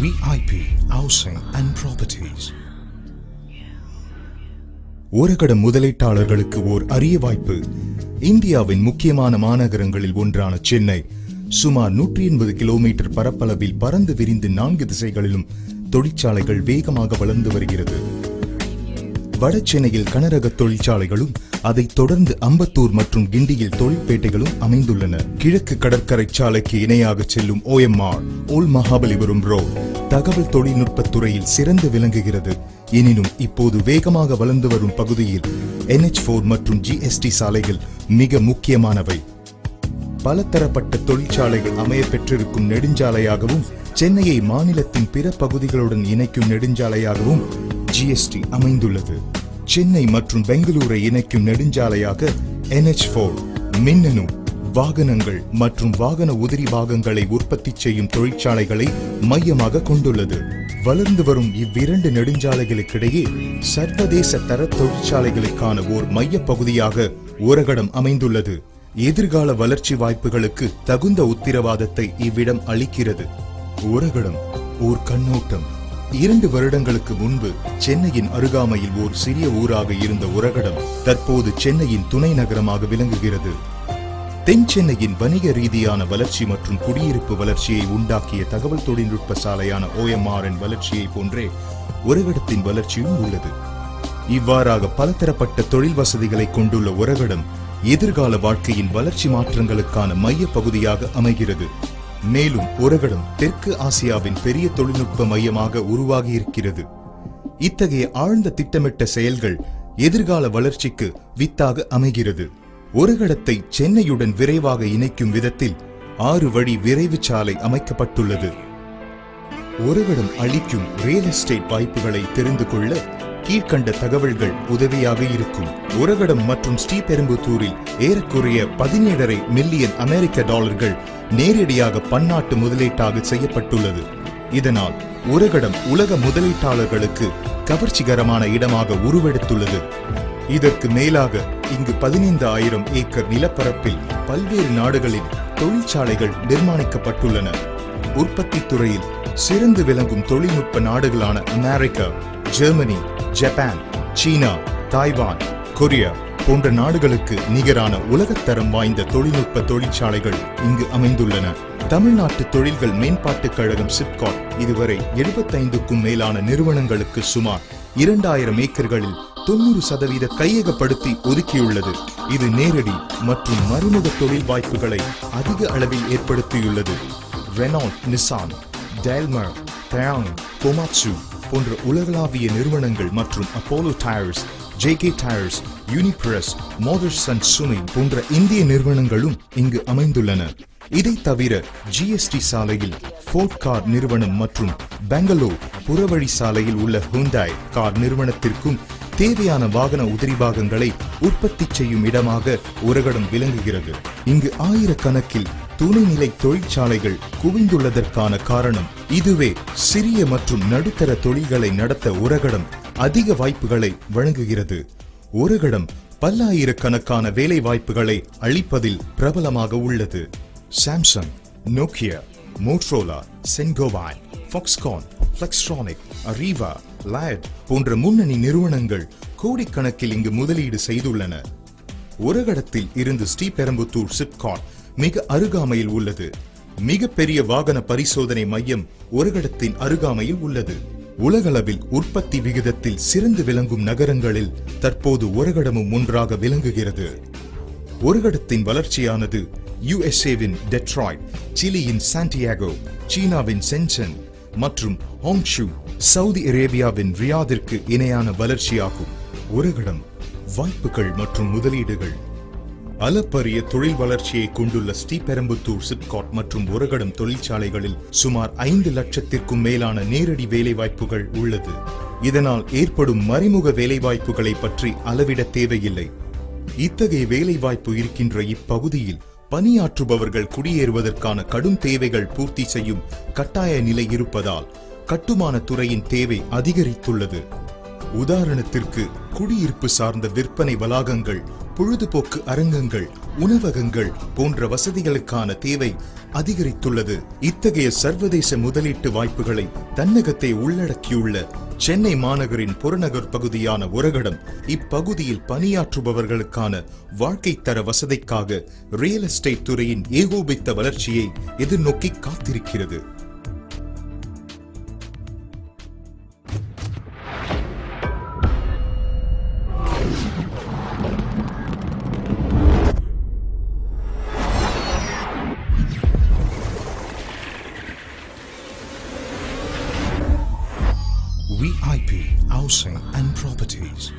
VIP Housing and Properties. ஓரகட முதலீட்டாளர்களுக்கு ஓர் அரிய வாய்ப்பு. இந்தியாவின் முக்கியமான மாநகரங்களில் ஒன்றான சென்னை சுமார் 180 கிலோமீட்டர் பரப்பளவில் பறந்து விரிந்து 4 திசைகளிலும் தொழிற்சாலைகள் வேகமாக வளர்ந்து வருகிறது. வட சென்னையில் கனரக தொழிற்சாலைகளும் அதைத் தொடர்ந்து அம்பத்தூர் மற்றும் கிண்டியில் தொழிற்பேட்டைகளும் அமைந்துள்ளன. கிழக்கு கடற்கரை சாலைக்கு இணையாக செல்லும் OMR ஓல் மகாபலிபுரம் ரோட் தகவல் தொழில்நுட்பத் துறையில் சிறந்து விளங்குகிறது. எனினும் இப்போது வேகமாக வளர்ந்து வரும் பகுதியில் NH4 மற்றும் GST சாலைகள் மிக முக்கியமானவை. பலதரப்பட்ட தொழிற்சாலைகள் அமைய பெற்றிருக்கும் நெடுஞ்சாலையாகவும் சென்னையை மாநிலத்தின் பிற பகுதிகளுடன் இணைக்கும் நெடுஞ்சாலையாகவும் GST அமைந்துள்ளது. சென்னை மற்றும் பெங்களூரை இணைக்கும் நெடுஞ்சாலையாக NH4 மின்னணு வாகனங்கள் மற்றும் வாகன உதிரி பாகங்களை உற்பத்தி செய்யும் தொழிற்சாலைகளை மையமாக கொண்டுள்ளது. வளர்ந்து வரும் இவ்விரண்டு நெடுஞ்சாலைகளுக்கிடையே சர்வதேச தர தொழிற்சாலைகளுக்கான ஓர் மைய பகுதியாக ஓரகடம் அமைந்துள்ளது. எதிர்கால வளர்ச்சி வாய்ப்புகளுக்கு தகுந்த உத்தரவாதத்தை இவ்விடம் அளிக்கிறது. ஓரகடம் ஓர் கண்ணோட்டம். 2 வருடங்களுக்கு முன்பு சென்னையின் அருகாமையில் ஓர் சிறிய ஊராக இருந்த ஓரகடம் தற்போது சென்னையின் துணை நகரமாக விளங்குகிறது. தென் சென்னையின் வணிக ரீதியான வளர்ச்சி மற்றும் குடியிருப்பு வளர்ச்சியை உண்டாக்கிய தகவல் தொழில்நுட்ப சாலையான OMRன் வளர்ச்சியை போன்றே ஓரகடத்தின் வளர்ச்சியும் உள்ளது. இவ்வாறாக பலதரப்பட்ட தொழில் வசதிகளை கொண்டுள்ள ஓரகடம் எதிர்கால வாழ்க்கையின் வளர்ச்சி மாற்றங்களுக்கான மைய பகுதியாக அமைகிறது. மேலும் ஓரகடம் தெற்கு ஆசியாவின் பெரிய தொழில்நுட்ப மையமாக உருவாகி இருக்கிறது. இத்தகைய ஆழ்ந்த திட்டமிட்ட செயல்கள் எதிர்கால வளர்ச்சிக்கு வித்தாக அமைகிறது. ஓரகடத்தை சென்னையுடன் விரைவாக இணைக்கும் விதத்தில் 6 வழி விரைவு சாலை அமைக்கப்பட்டுள்ளது. ஓரகடம் அளிக்கும் ரியல் எஸ்டேட் வாய்ப்புகளை தெரிந்து கொள்ள கீழ்கண்ட தகவல்கள் உதவியாக இருக்கும். ஓரகடம் மற்றும் ஸ்ரீபெரும்புதூரில் ஏறக்குறைய 17.5 மில்லியன் அமெரிக்க டாலர்கள் நேரடியாக பன்னாட்டு முதலீட்டாக செய்யப்பட்டுள்ளது. இதனால் ஓரகடம் உலக முதலீட்டாளர்களுக்கு கவர்ச்சிகரமான இடமாக உருவெடுத்துள்ளது. இதற்கு மேலாக இங்கு 15,000 ஏக்கர் நிலப்பரப்பில் பல்வேறு நாடுகளின் தொழிற்சாலைகள் நிர்மாணிக்கப்பட்டுள்ளன. உற்பத்தி துறையில் சிறந்து விளங்கும் தொழில்நுட்ப நாடுகளான அமெரிக்கா, ஜெர்மனி, ஜப்பான், சீனா, தாய்வான், கொரியா போன்ற நாடுகளுக்கு நிகரான உலகத்தரம் வாய்ந்த தொழில்நுட்ப தொழிற்சாலைகள் இங்கு அமைந்துள்ளன. தமிழ்நாட்டு தொழில்கள் மேம்பாட்டுக் கழகம் சிப்காட் இதுவரை 75க்கும் மேலான நிறுவனங்களுக்கு சுமார் 2000 ஏக்கர்களில் 90% கையகப்படுத்தி ஒதுக்கியுள்ளது. இது நேரடி மற்றும் மறைமுக தொழில் வாய்ப்புகளை அதிக அளவில் ஏற்படுத்தியுள்ளது. ரெனால்ட், நிசான், டேல்மர், தயாங், கோமாட்சு போன்ற உலகளாவிய நிறுவனங்கள் மற்றும் Apollo tyres, JK tyres, Unipres, Motherson Sumi போன்ற இந்திய நிறுவனங்களும் இங்கு அமைந்துள்ளன. இதை தவிர GST சாலையில் ஃபோர்ட் கார் நிறுவனம் மற்றும் பெங்களூர் புறவழி சாலையில் உள்ள ஹுண்டாய் கார் நிறுவனத்திற்கும் தேவையான வாகன உதிரி பாகங்களை உற்பத்தி செய்யும் இடமாக ஓரகடம் விளங்குகிறது. இங்கு ஆயிரக்கணக்கில் துணைநிலை தொழிற்சாலைகள் குவிந்துள்ளதற்கான காரணம் இதுவே. சிறிய மற்றும் நடுத்தர தொழில்களை நடத்த ஓரகடம் அதிக வாய்ப்புகளை வழங்குகிறது. ஓரகடம் பல்லாயிரக்கணக்கான வேலை வாய்ப்புகளை அளிப்பதில் பிரபலமாக உள்ளது. சாம்சங், நோக்கியா, மோட்டரோலா, சென்கோவாய், ஃபாக்ஸ்கான், ஃபிளெக்ஸ்ட்ரானிக், அரிவா, லயட் போன்ற முன்னணி நிறுவனங்கள் கோடிக்கணக்கில் இங்கு முதலீடு செய்துள்ளன. ஓரகடத்தில் இருந்து ஸ்ரீபெரும்புதூர் சிப்காட் மிக அருகாமையில் உள்ளது. மிகப்பெரிய வாகன பரிசோதனை மையம் ஓரகடத்தின் அருகாமையில் உள்ளது. உலகளவில் உற்பத்தி விகிதத்தில் சிறந்து விளங்கும் நகரங்களில் தற்போது ஓரகடமும் ஒன்றாக விளங்குகிறது. ஓரகடத்தின் வளர்ச்சியானது USAவின் டெட்ராய்ட், சிலியின் சாண்டியாகோ, சீனாவின் சென்சன் மற்றும் ஹாங்ஷு, சவுதி அரேபியாவின் ரியாதிற்கு இணையான வளர்ச்சியாகும். ஓரகடம் வாய்ப்புகள் மற்றும் முதலீடுகள். அளப்பரிய தொழில் வளர்ச்சியை கொண்டுள்ள ஸ்ரீபெரும்புதூர் சிப்காட் மற்றும் ஓரகடம் தொழிற்சாலைகளில் சுமார் 5 லட்சத்திற்கும் மேலான நேரடி வேலைவாய்ப்புகள் உள்ளது. இதனால் ஏற்படும் மறைமுக வேலைவாய்ப்புகளை பற்றி அளவிட தேவையில்லை. இத்தகைய வேலைவாய்ப்பு இருக்கின்ற இப்பகுதியில் பணியாற்றுபவர்கள் குடியேறுவதற்கான கடும் தேவைகள் பூர்த்தி செய்யும் கட்டாய நிலை இருப்பதால் கட்டுமான துறையின் தேவை அதிகரித்துள்ளது. உதாரணத்திற்கு குடியிருப்பு சார்ந்த விற்பனை வளாகங்கள், பொழுதுபோக்கு அரங்கங்கள், உணவகங்கள் போன்ற வசதிகளுக்கான தேவை அதிகரித்துள்ளது. இத்தகைய சர்வதேச முதலீட்டு வாய்ப்புகளை தன்னகத்தை உள்ளடக்கியுள்ள சென்னை மாநகரின் புறநகர் பகுதியான உரகடம் இப்பகுதியில் பணியாற்றுபவர்களுக்கான வாழ்க்கை தர வசதிக்காக ரியல் எஸ்டேட் துறையின் ஏகோபித்த வளர்ச்சியை எதிர்நோக்கி காத்திருக்கிறது. VIP Housing and Properties.